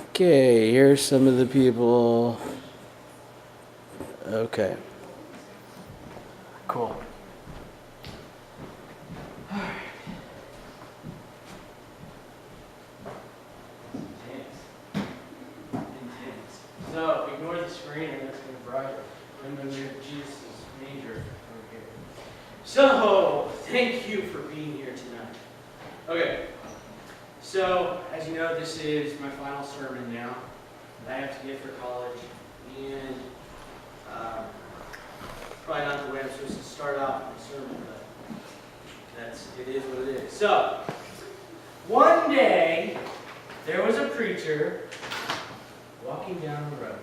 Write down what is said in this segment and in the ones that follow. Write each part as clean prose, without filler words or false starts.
Okay, here's some of the people. Okay. Cool. So ignore the screen and it's going to brighten. And then we have Jesus' manger over here. So thank you for being here tonight. Okay. So as you know, this is my final sermon now that I have to give for college, and probably not the way I'm supposed to start out my sermon, but it is what it is. So one day there was a preacher walking down the road.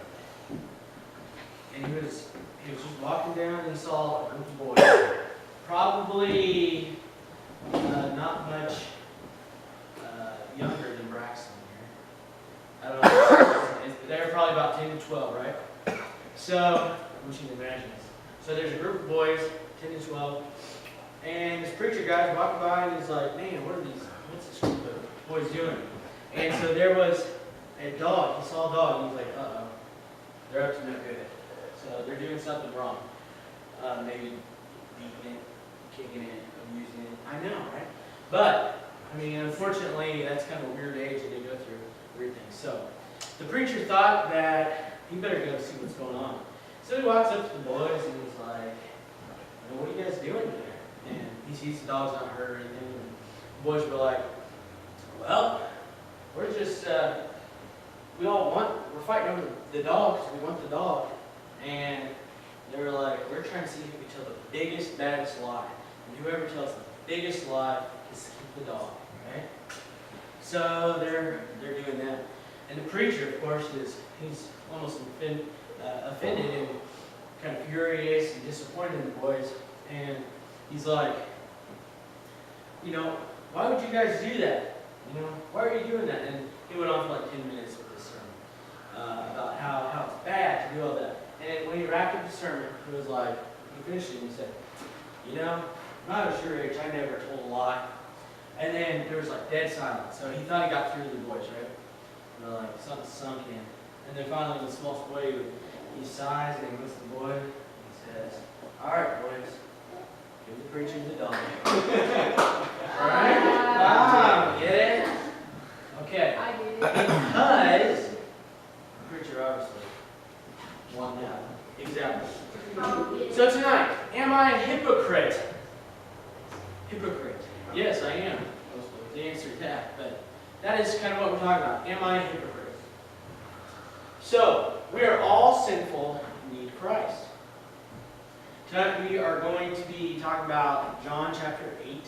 And he was just walking down and he saw a group of boys. Probably not much younger than Braxton here. I don't know. They were probably about 10 to 12, right? So, I want you to imagine this. So there's a group of boys, 10 to 12, and this preacher guy's walking by and he's like, man, what's this group of boys doing? And so there was a dog. He saw a dog and he's like, uh-oh, they're up to no good. So they're doing something wrong. Maybe beating it, kicking it, abusing it. I know, right? But, I mean, unfortunately, that's kind of a weird age that they go through weird things. So the preacher thought that he better go see what's going on. So he walks up to the boys and he's like, what are you guys doing here? And he sees the dog's not hurt or anything. And the boys were like, well, we're just, we're fighting over the dog because we want the dog. And they were like, we're trying to see who can tell the biggest, baddest lie. And whoever tells the biggest lie is to keep the dog, right? So they're doing that. And the preacher, of course, he's almost offended and kind of furious and disappointed in the boys. And he's like, why would you guys do that? Why are you doing that? And he went on for like 10 minutes with this sermon about how it's bad to do all that. And when he wrapped up the sermon, he was like, he finished it and he said, when I was your age, I never told a lie. And then there was like dead silence. So he thought he got through to the boys, right? And they're like, something sunk in. And then finally, the smallest boy, he sighs and he looks at the boy and he says, all right, boys, give the preacher the dog. All right? Wow, get it? Okay. I get it. Because the preacher obviously won that. Exactly. So tonight, am I a hypocrite? Hypocrite. Yes, I am. The answer is that. But that is kind of what we're talking about. Am I a hypocrite? So, we are all sinful and need Christ. Tonight we are going to be talking about John chapter 8.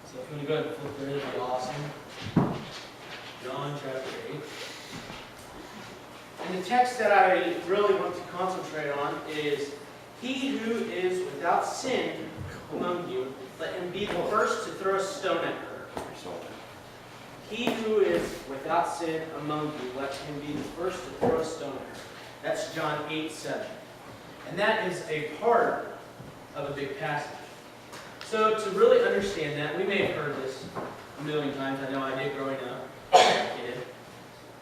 So if you want to go ahead and flip there, that'd be awesome. John chapter 8. And the text that I really want to concentrate on is, he who is without sin among you, let him be the first to throw a stone at her. He who is without sin among you, let him be the first to throw a stone at her. That's John 8:7. And that is a part of a big passage. So to really understand that, we may have heard this a million times. I know I did growing up as a kid.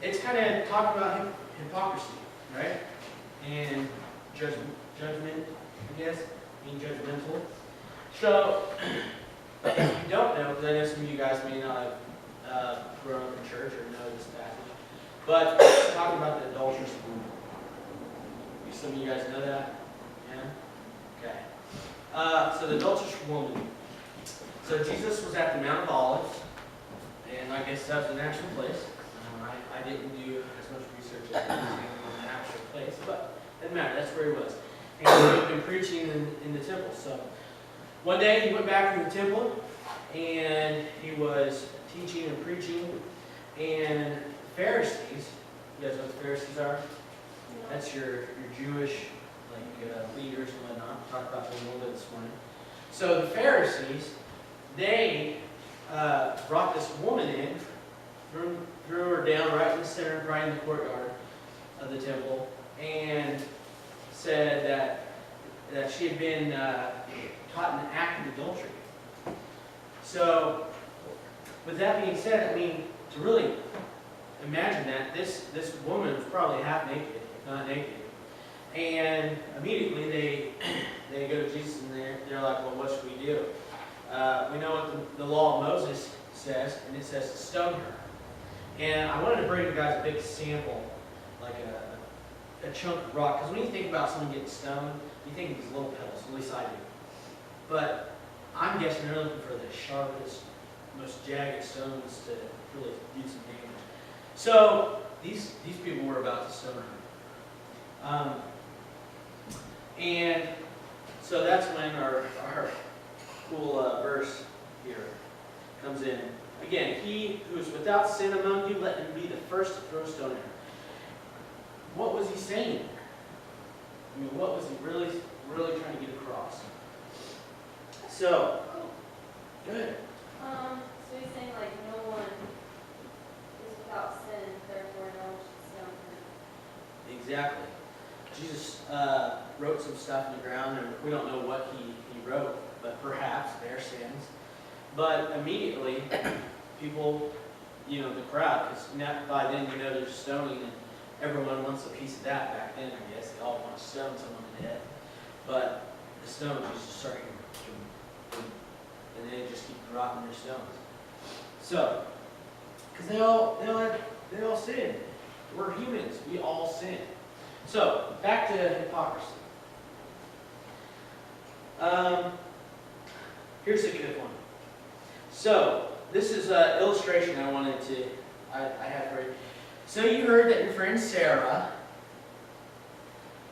It's kind of talking about hypocrisy, right? And judgment, I guess, being judgmental. So, if you don't know, because I know some of you guys may not have grown up in church or know this passage, but it's talking about the adulterous woman. Some of you guys know that? Yeah? Okay. So the adulterous woman. So Jesus was at the Mount of Olives, and I guess that was an actual place. I didn't do as much research as on the actual place, but it doesn't matter. That's where he was. And he had been preaching in the temple. So one day he went back from the temple, and he was teaching and preaching, and the Pharisees, you guys know what the Pharisees are? That's your Jewish leaders and whatnot. We'll talk about them a little bit this morning. So the Pharisees, they brought this woman in, threw her down right in the center, right in the courtyard of the temple, and said that she had been taught an act of adultery. So, with that being said, I mean, to really imagine that this woman was probably half naked, if not naked. And immediately they go to Jesus and they're like, well, what should we do? We know what the law of Moses says, and it says to stone her. And I wanted to bring you guys a big sample, like a chunk of rock, because when you think about someone getting stoned, you think of these little pebbles, at least I do. But I'm guessing they're looking for the sharpest, most jagged stones to really do some damage. So these people were about to stone her. And so that's when our cool verse here comes in. Again, he who is without sin among you, let him be the first to throw a stone at her. What was he saying? I mean, what was he really trying to get across? So, good. So he's saying like no one is without sin, therefore no one should stone him. Exactly. Jesus wrote some stuff in the ground, and we don't know what he wrote, but perhaps their sins. But immediately, people, the crowd, because by then there's stoning, and everyone wants a piece of that back then, I guess. They all want to stone someone to death. But the stones just started, and they just keep dropping their stones. So, because they all sin. We're humans. We all sin. So, back to hypocrisy. Here's a good one. So, this is an illustration I have for you. So you heard that your friend Sarah,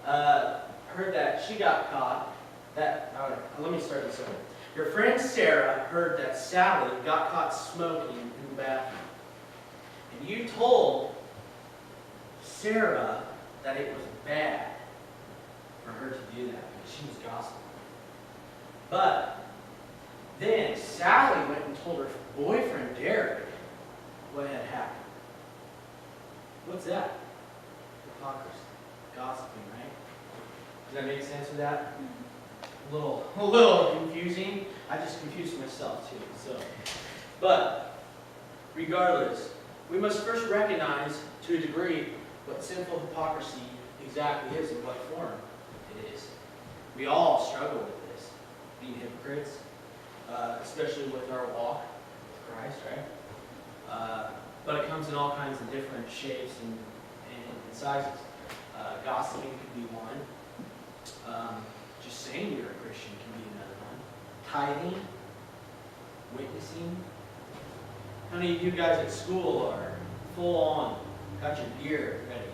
heard that she got caught. Let me start this over. Your friend Sarah heard that Sally got caught smoking in the bathroom. And you told Sarah that it was bad for her to do that because she was gossiping. But then Sally went and told her boyfriend Derek what had happened. What's that? Hypocrisy. Gossiping, right? Does that make sense with that? A little confusing. I just confused myself too. But regardless, we must first recognize to a degree what sinful hypocrisy exactly is and what form it is. We all struggle with this, being hypocrites, especially with our walk with Christ, right? But it comes in all kinds of different shapes and sizes. Gossiping can be one. Just saying you're a Christian can be another one. Tithing, witnessing. How many of you guys at school are full on, got your gear ready?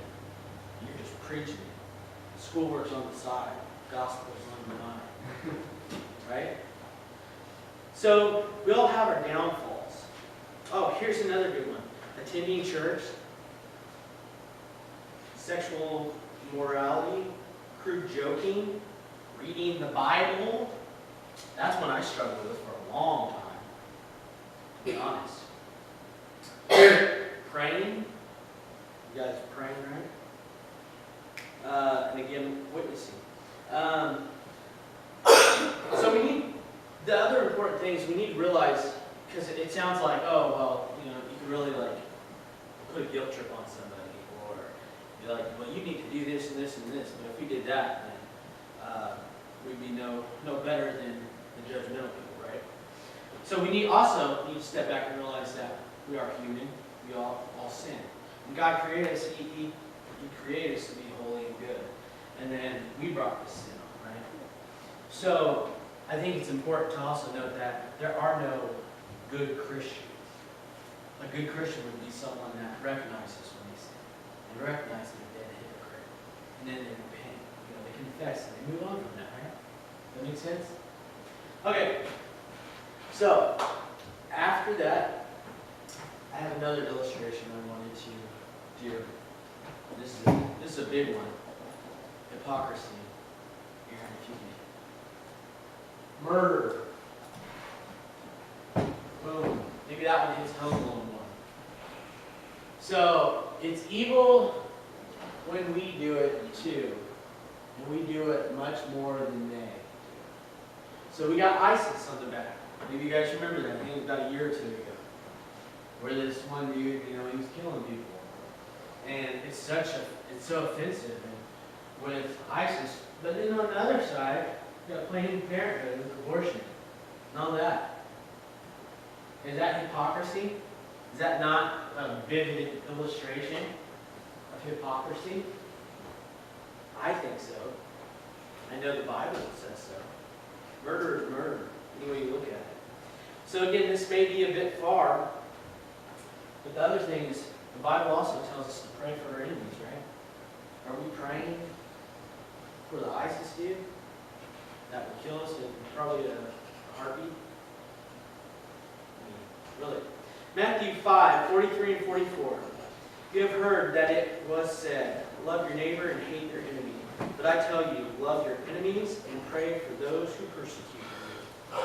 You're just preaching. Schoolwork's on the side. Gospel's on the mind. Right? So we all have our downfalls. Oh, here's another good one. Attending church, sexual immorality, crude joking, reading the Bible. That's one I struggled with for a long time, to be honest. Praying. You guys are praying, right? And again, witnessing. So we need, the other important things we need to realize, because it sounds like, oh, well, you can really put a guilt trip on somebody, or be like, well, you need to do this and this and this. But if we did that, then we'd be no better than the judgmental people, right? So we also need to step back and realize that we are human. We all sin. When God created us, He created us to be holy and good. And then we brought this sin on, right? So I think it's important to also note that there are no good Christians. A good Christian would be someone that recognizes when they sin and recognizes that they're a hypocrite, and then they repent. They confess and they move on from that, right? Does that make sense? Okay. So after that, I have another illustration I wanted to do. This is a big one. Hypocrisy. Here, excuse me. Murder. Boom. Maybe that one hits home a little more. So it's evil when we do it too. And we do it much more than they do. So we got ISIS on the back. Maybe you guys remember that. I think it was about a year or two ago. Where this one dude, he was killing people. it's so offensive and with ISIS. But then on the other side, you got Planned Parenthood with abortion and all that. Is that hypocrisy? Is that not a vivid illustration of hypocrisy? I think so. I know the Bible says so. Murder is murder, any way you look at it. So again, this may be a bit far, but the other thing is, the Bible also tells us to pray for our enemies, right? Are we praying for the ISIS dude that will kill us in probably a heartbeat? Really? Matthew 5:43 and 44. You have heard that it was said, love your neighbor and hate your enemy. But I tell you, love your enemies and pray for those who persecute you.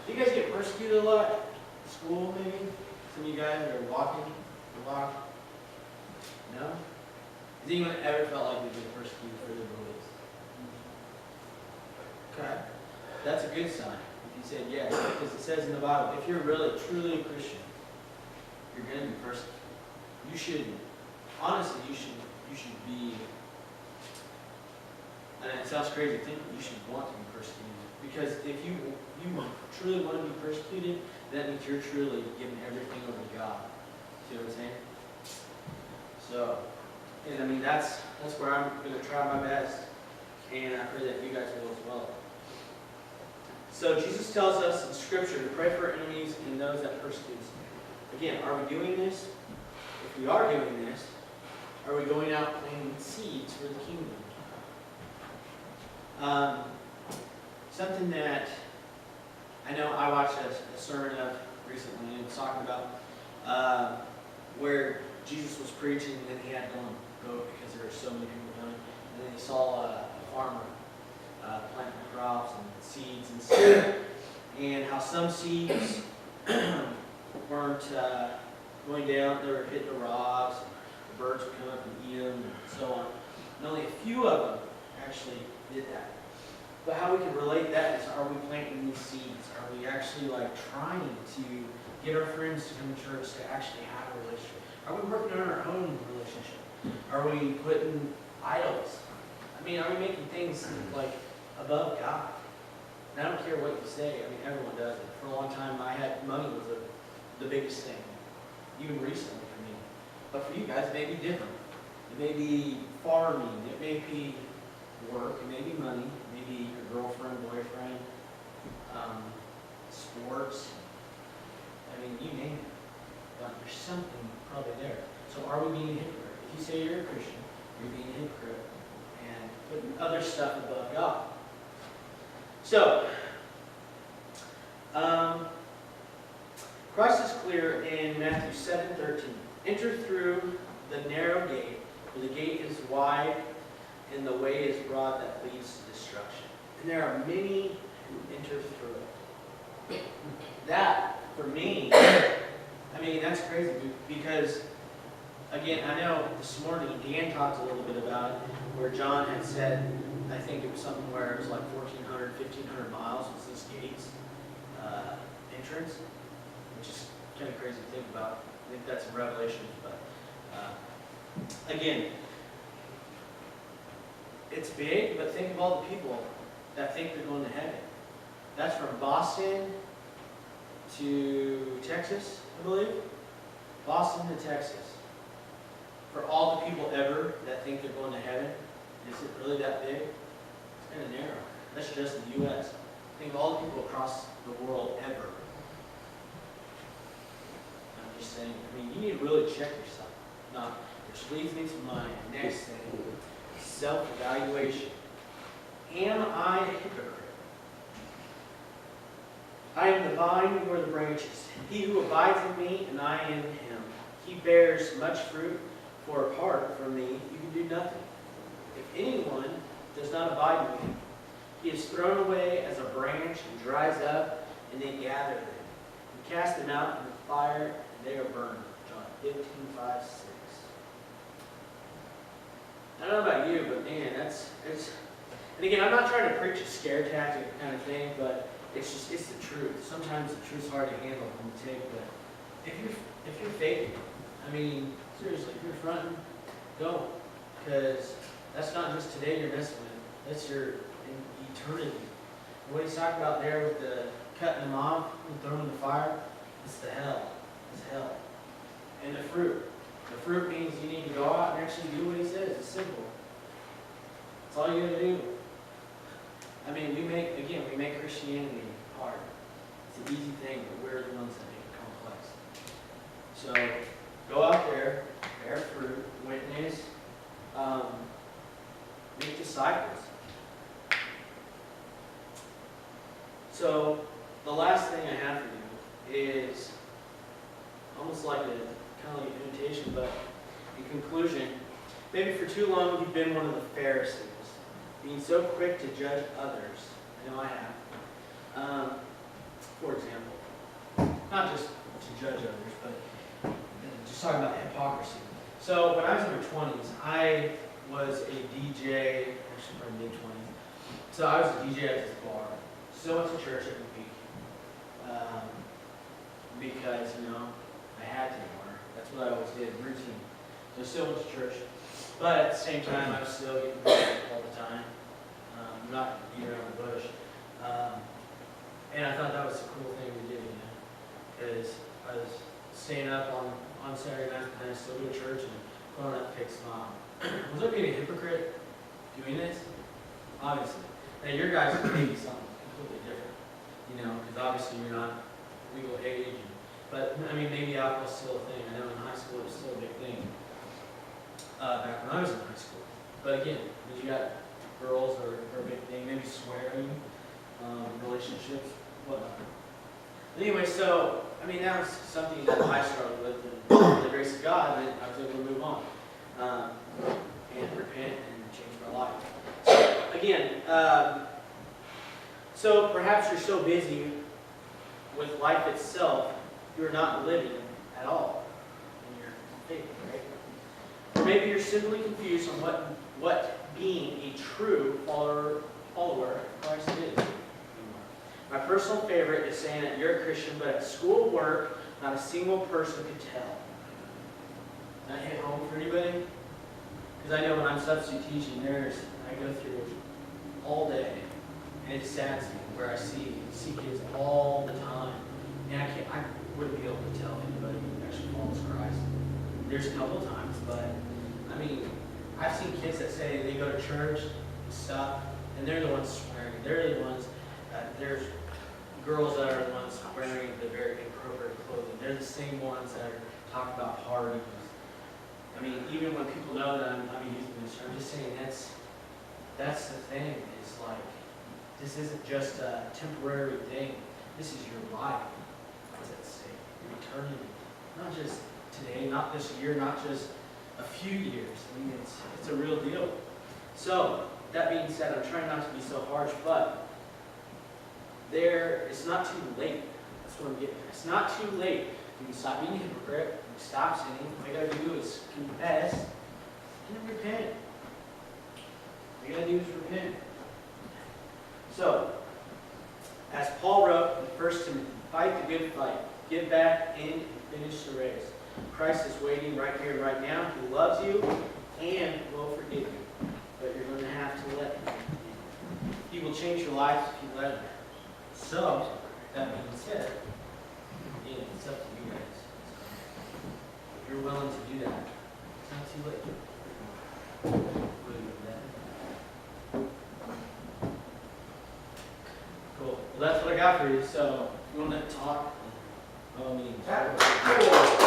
Do you guys get persecuted a lot? School, maybe? Some of you guys are walking the walk? No? Has anyone ever felt like they've been persecuted for their beliefs? Okay. That's a good sign. If you said yes, because it says in the Bible, if you're really, truly a Christian, you're going to be persecuted. You should, honestly, you should be, and it sounds crazy to think, but you should want to be persecuted. Because if you truly want to be persecuted, that means you're truly giving everything over to God. See what I'm saying? So, and I mean, that's where I'm going to try my best, and I pray that you guys will as well. So Jesus tells us in Scripture to pray for our enemies and those that persecute us. Again, are we doing this? If we are doing this, are we going out planting seeds for the kingdom? Something that I know I watched a sermon of recently, and it was talking about where Jesus was preaching, and then he had to go because there were so many people coming, and then he saw a farmer planting crops and seeds and stuff, and how some seeds weren't going down, they were hitting the rocks, and the birds would come up and eat them, and so on. And only a few of them actually did that. But how we can relate that is, are we planting these seeds? Are we actually like trying to get our friends to come to church to actually have a relationship? Are we working on our own relationship? Are we putting idols? I mean, are we making things like above God? And I don't care what you say. I mean, everyone does it. For a long time, money was the biggest thing, even recently for me. But for you guys, it may be different. It may be farming. It may be work. It may be money. Maybe your girlfriend, boyfriend, sports. I mean, you name it. But there's something probably there. So are we being a hypocrite? If you say you're a Christian, you're being a hypocrite and putting other stuff above God. So, Christ is clear in Matthew 7:13. Enter through the narrow gate, for the gate is wide and the way is broad that leads to destruction. And there are many who enter through it. That, for me, I mean, that's crazy because, again, I know this morning Dan talked a little bit about it, where John had said, I think it was something where it was like 1,400, 1,500 miles was this gate's entrance, which is kind of crazy to think about. I think that's in Revelation, but again, it's big, but think of all the people that think they're going to heaven. That's from Boston to Texas, I believe. Boston to Texas. For all the people ever that think they're going to heaven, is it really that big? It's kind of narrow. That's just the U.S. Think of all the people across the world ever. I'm just saying, I mean, you need to really check yourself. Now, which leads me to my next thing. Self-evaluation. Am I a hypocrite? I am the vine, you are the branches. He who abides in me, and I in him, he bears much fruit, for apart from me, you can do nothing. If anyone does not abide in me, he is thrown away as a branch and dries up, and they gather them and cast them out in the fire, and they are burned. John 15:5-6. I don't know about you, but man, and again, I'm not trying to preach a scare tactic kind of thing, but it's the truth. Sometimes the truth's hard to handle on the tape, but if you're faking, I mean, seriously, if you're fronting, Go. Because that's not just today you're messing with. That's your eternity. And what he's talking about there with the cutting them off and throwing them in the fire, it's the hell. It's hell. And the fruit. The fruit means you need to go out and actually do what he says. It's simple. That's all you got to do. I mean, we make Christianity hard. It's an easy thing, but we're the ones that make it complex. So, go out there, bear fruit, witness, make disciples. So, the last thing I have for you is almost like an invitation, but in conclusion, maybe for too long you've been one of the Pharisees, being so quick to judge others. I know I have. For example, not just to judge others, but just talking about hypocrisy. So when I was in my 20s, I was a DJ, actually my mid-20s. So I was a DJ at this bar. Still went to church every week because, I had to. That's what I always did, routine. So I still went to church. But at the same time, I was still getting drunk all the time. Not beat around the bush. And I thought that was a cool thing to do, because I was staying up on Saturday night, and I still go to church and going up to fake smile. Was I being a hypocrite doing this? Obviously. Now your guys may be something completely different, because obviously you're not legal age. But maybe alcohol's still a thing. I know in high school it was still a big thing. Back when I was in high school. But again, because you got girls are a big thing, maybe swearing, relationships, whatnot. Anyway, so, that was something that I struggled with, and by the grace of God, I was able to move on, and repent and change my life. So, again, so perhaps you're so busy with life itself, you're not living at all in your faith, right? Or maybe you're simply confused on what being a true follower of Christ is. My personal favorite is saying that you're a Christian, but at school, work, not a single person could tell. Does that hit home for anybody? Because I know when I'm substitute teaching, I go through all day, and it saddens me where I see kids all the time, and I wouldn't be able to tell anybody who actually follows Christ. There's a couple times, but I've seen kids that say they go to church and stuff, and they're the ones swearing. They're the ones. There's girls that are the ones wearing the very inappropriate clothing. They're the same ones that are talking about parties. Even when people know that I'm a youth minister, I'm just saying that's the thing. It's like, this isn't just a temporary thing. This is your life. What does that say? Your eternity. Not just today, not this year, not just a few years. It's a real deal. So, that being said, I'm trying not to be so harsh, but it's not too late. That's what I'm getting at. It's not too late. You can stop being a hypocrite. You can stop sinning. All you got to do is confess and repent. All you got to do is repent. So, as Paul wrote in 1 Timothy, fight the good fight. Get back in and finish the race. Christ is waiting right here, right now. He loves you and will forgive you. But you're going to have to let him. He will change your life if you let him. So, that being said, it's up to you guys. If you're willing to do that, it's not too late. Cool. Well, that's what I got for you. So, if you want to talk, by all means.